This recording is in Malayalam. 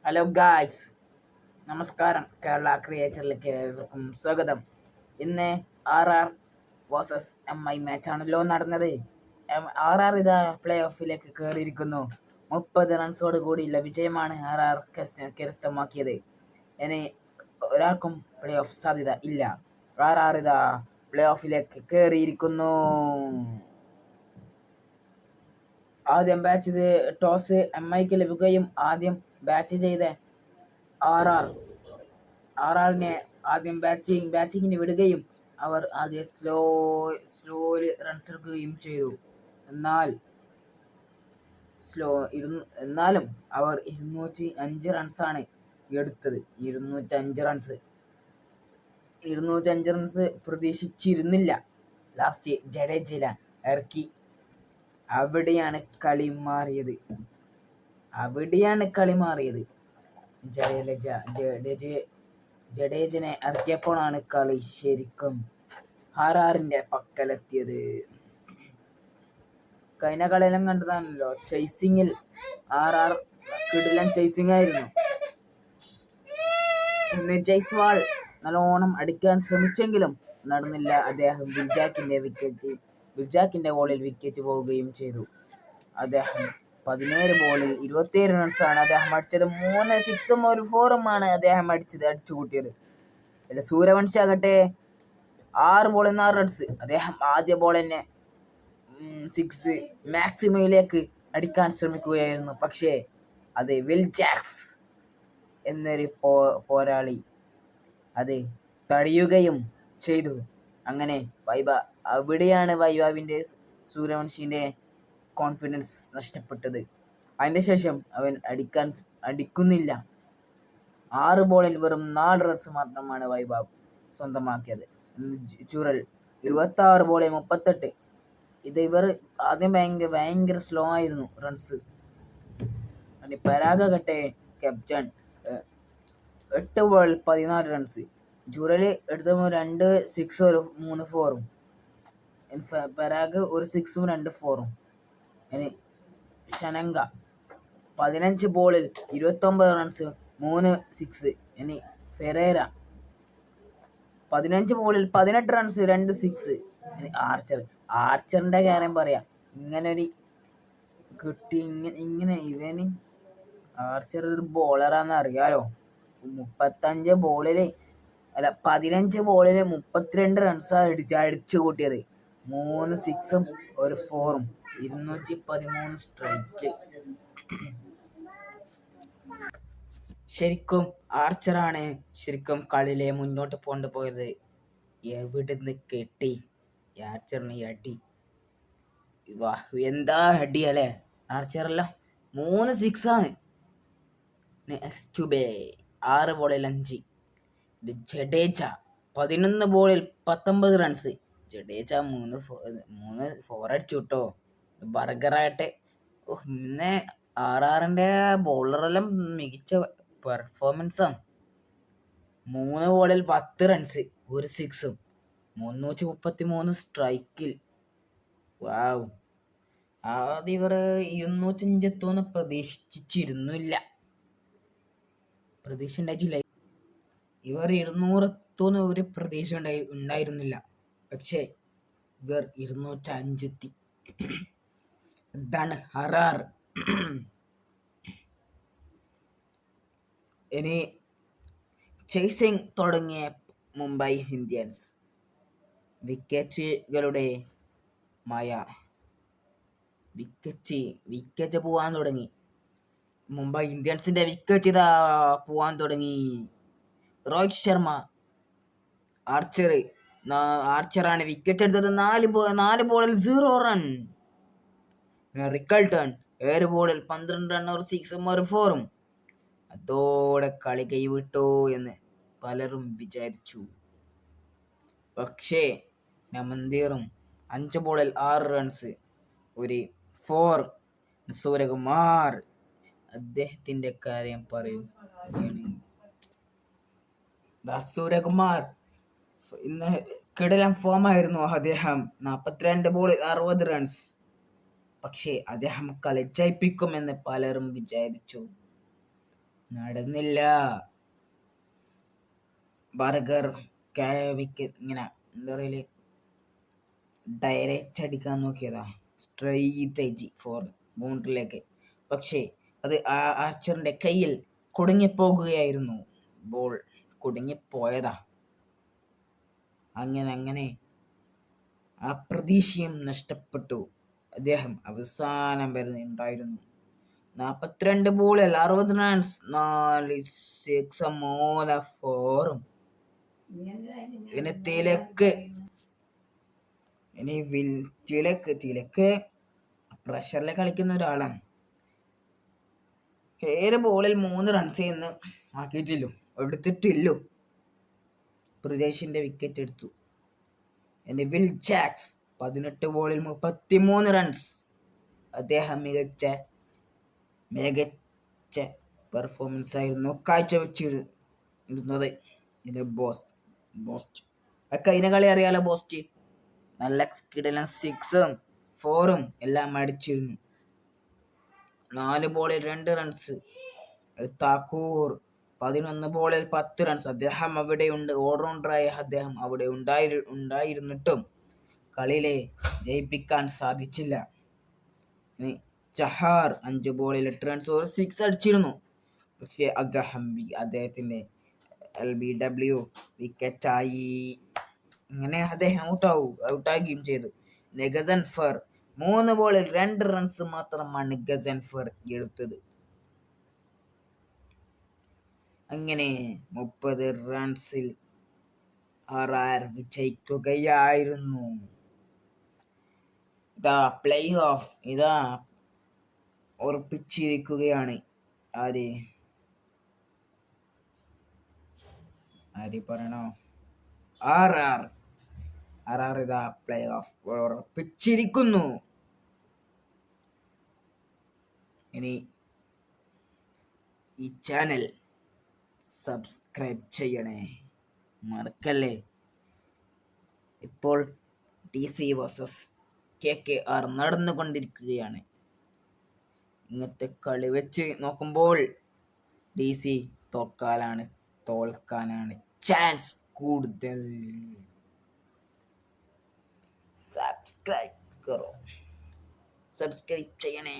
ഹലോ ഗായ്സ്, നമസ്കാരം. കേരള ക്രിയേച്ചറിലേക്ക് ഏവർക്കും സ്വാഗതം. ഇന്ന് RR വേഴ്സസ് MI മാച്ചാണല്ലോ നടന്നത്. RR ഇതാ പ്ലേ ഓഫിലേക്ക് കയറിയിരിക്കുന്നു. 30 റൺസോട് കൂടിയുള്ള വിജയമാണ് RR കരസ്ഥമാക്കിയത്. ഇനി ഒരാൾക്കും പ്ലേ ഓഫ് സാധ്യത ഇല്ല. RR ഇതാ പ്ലേ ഓഫിലേക്ക് കയറിയിരിക്കുന്നു. ആദ്യം ബാറ്റ് ചെയ്ത് ടോസ് MIക്ക് ലഭിക്കുകയും ആദ്യം ബാറ്റ് ചെയ്ത RRനെ ആദ്യം ബാറ്റിങ്ങിന് വിടുകയും അവർ ആദ്യം സ്ലോയിൽ റൺസ് എടുക്കുകയും ചെയ്തു. എന്നാലും അവർ 205 റൺസാണ് എടുത്തത്. 205 റൺസ് പ്രതീക്ഷിച്ചിരുന്നില്ല. ലാസ്റ്റ് ജഡേജ ഇറക്കി. അവിടെയാണ് കളി മാറിയത്. ജഡേജനെ ഇറക്കിയപ്പോഴാണ് കളി ശരിക്കും RRന്റെ പക്കലെത്തിയത്. കഴിഞ്ഞ കളിയെല്ലാം കണ്ടതാണല്ലോ. ചേസിങ്ങിൽ RR കിടിലൻ ചേസിങ് ആയിരുന്നു. ജയ്സ്വാൾ നല്ലോണം അടിക്കാൻ ശ്രമിച്ചെങ്കിലും നടന്നില്ല. അദ്ദേഹം വിൽജാക്കിന്റെ ബോളിൽ വിക്കറ്റ് പോവുകയും ചെയ്തു. അദ്ദേഹം 17 ബോളിൽ 27 റൺസാണ് അദ്ദേഹം അടിച്ചത്. 3 സിക്സും 1 4ഉമാണ് അദ്ദേഹം അടിച്ചു കൂട്ടിയത്. സൂര്യവംശി ആകട്ടെ 6 ബോളിൽ 4 റൺസ്. അദ്ദേഹം ആദ്യ ബോൾ തന്നെ 6 മാക്സിമയിലേക്ക് അടിക്കാൻ ശ്രമിക്കുകയായിരുന്നു. പക്ഷേ അത് വിൽജാക്സ് എന്നൊരു പോരാളി അത് തടയുകയും ചെയ്തു. അങ്ങനെ അവിടെയാണ് വൈഭവിന്റെ സൂര്യവംശിന്റെ കോൺഫിഡൻസ് നഷ്ടപ്പെട്ടത്. അതിന് ശേഷം അവൻ അടിക്കുന്നില്ല. 6 ബോളിൽ വെറും 4 റൺസ് മാത്രമാണ് വൈഭവ് സ്വന്തമാക്കിയത്. ചുരൽ 26 ബോളിൽ 38. ഇവർ ആദ്യം ഭയങ്കര സ്ലോ ആയിരുന്നു റൺസ്. പരാഗട്ടെ ക്യാപ്റ്റൻ 8 ബോളിൽ 14 റൺസ്. ചുരല് എടുത്ത 2 6 3 4ഉം. പരാഗ് 1 6ഉം 2 4ഉം. ഇനി ഷനങ്ക 15 ബോളിൽ 29 റൺസ് 3 6. ഇനി ഫെറേര 15 ബോളിൽ 18 റൺസ് 2 6. ഇനി ആർച്ചറിന്റെ കാര്യം പറയാം. ഇവന് ആർച്ചർ ഒരു ബോളറാന്ന് അറിയാലോ. 15 ബോളില് 32 റൺസാണ് അടിച്ചു കൂട്ടിയത്. 3 6ഉം 1 4ഉം. 213 സ്ട്രൈക്കിൽ. ശരിക്കും ആർച്ചറാണ് കളിയിലെ മുന്നോട്ട് കൊണ്ടുപോയത്. എവിടുന്ന് കെട്ടി ആർച്ചറിന് അടി! എന്താ അടി അല്ലേ ആർച്ചറല്ല. 3 6ആണ്. 6 ബോളിൽ 5. ജഡേജ 11 ബോളിൽ 19 റൺസ്. ജഡേജ 3 4 അടിച്ചു കേട്ടോ. ബർഗറായിട്ട്. പിന്നെ RRന്റെ ബോളറെല്ലാം മികച്ച പെർഫോമൻസാണ്. 3 ബോളിൽ 10 റൺസ് 1 6ഉം. 333 സ്ട്രൈക്കിൽ. വാവ്! ആദ്യം ഇവർ 205 എത്തുമെന്ന് പ്രതീക്ഷ ഉണ്ടായിട്ടില്ല. ഇവർ 200 എത്തുമെന്ന് ഒരു പ്രതീക്ഷ ഉണ്ടായിരുന്നില്ല. പക്ഷേ ഇവർ 205 എത്തി. ഇതാണ് RR. ഇനി ചേസിങ് തുടങ്ങിയ മുംബൈ ഇന്ത്യൻസ് വിക്കറ്റുകളുടെ മായ. വിക്കറ്റ് പോവാൻ തുടങ്ങി. മുംബൈ ഇന്ത്യൻസിന്റെ വിക്കറ്റ് പോവാൻ തുടങ്ങി. രോഹിത് ശർമ്മ ആർച്ചറാണ് വിക്കറ്റ് എടുത്തത്. 4 ബോളിൽ 0 റൺ. റിക്കൾട്ടൺ 7 ബോളിൽ 12 റൺ 1 6ഉം 1 4ഉം. അതോടെ കളി കൈവിട്ടു എന്ന് പലരും വിചാരിച്ചു. പക്ഷേ നമന്ദീറും 5 ബോളിൽ 6 റൺസ് 1 4. സൂര്യകുമാർ അദ്ദേഹത്തിന്റെ കാര്യം പറയൂ. സൂര്യകുമാർ ഇന്ന് കിടിലൻ ഫോമായിരുന്നു. അദ്ദേഹം 42 ബോളിൽ 60 റൺസ്. പക്ഷേ അദ്ദേഹം കളി ജയിപ്പിക്കുമെന്ന് പലരും വിചാരിച്ചു. നടന്നില്ല. ബർഗർ വിക്കറ്റ് ഇങ്ങനെ എന്താ പറയല്, ഡയറക്റ്റ് അടിക്കാൻ നോക്കിയതാ, സ്ട്രെയിറ്റ് ആയിട്ട് ഫോർ ബൗണ്ടറിയിലേക്ക്. പക്ഷേ അത് ആർച്ചറിന്റെ കയ്യിൽ കുടുങ്ങിപ്പോകുകയായിരുന്നു. ബോൾ കുടുങ്ങിപ്പോയതാ. അങ്ങനെ ആ പ്രതീക്ഷയും നഷ്ടപ്പെട്ടു. അദ്ദേഹം അവസാനം വരെ ഉണ്ടായിരുന്നു. 42 ബോളിൽ 60 റൺസ്, 4 സിക്സ്, 3 ഫോറും. ഇനി തിലക്ക് പ്രഷറിൽ കളിക്കുന്ന ഒരാളാണ്. 7 ബോളിൽ 3 റൺസ് എന്ന് ആക്കിയിട്ടില്ലു, എടുത്തിട്ടില്ലു. പ്രദേശിന്റെ വിക്കറ്റ് എടുത്തു. ഇനി വിൽ ജാക്സ് 18 ബോളിൽ 33 റൺസ്. അദ്ദേഹം മികച്ച പെർഫോമൻസ് ആയിരുന്നു കാഴ്ചവെച്ചിരുന്നത്. ഇത് ബോസ്റ്റ് കഴിഞ്ഞ കളി അറിയാലോ. ബോസ്റ്റ് നല്ല കിടലൻ സിക്സും ഫോറും എല്ലാം അടിച്ചിരുന്നു. 4 ബോളിൽ 2 റൺസ്. താക്കൂർ 11 ബോളിൽ 10 റൺസ്. അദ്ദേഹം അവിടെയുണ്ട്. ഓൾറൗണ്ടറായ അദ്ദേഹം അവിടെ ഉണ്ടായിരുന്നിട്ടും കളിയിലെ ജയിപ്പിക്കാൻ സാധിച്ചില്ല. ഇനി ചഹാർ 5 ബോളിൽ 8 റൺസ്, ഒരു 6 അടിച്ചിരുന്നു. പക്ഷേ അദ്ദേഹത്തിന്റെ LBW വിക്കറ്റായി. ഇങ്ങനെ അദ്ദേഹം ഔട്ടാകുകയും ചെയ്തു. ഗസൻഫർ 3 ബോളിൽ 2 റൺസ് മാത്രമാണ് ഗസൻഫർ എടുത്തത്. അങ്ങനെ 30 റൺസിൽ RR വിജയിക്കുകയായിരുന്നു. പ്ലേ ഓഫ് ഉറപ്പിച്ചിരിക്കുകയാണ്. ആര് പറയണോ? RR പ്ലേ ഓഫ് ഉറപ്പിച്ചിരിക്കുന്നു. ഇനി ഈ ചാനൽ സബ്സ്ക്രൈബ് ചെയ്യണേ, മറക്കല്ലേ. ഇപ്പോൾ DC വേഴ്സസ് KKR നടന്നുകൊണ്ടിരിക്കുകയാണ്. ഇന്നത്തെ കളി വെച്ച് നോക്കുമ്പോൾ DC തോൽക്കാനാണ് ചാൻസ് കൂടുതൽ. സബ്സ്ക്രൈബ് ചെയ്യണേ.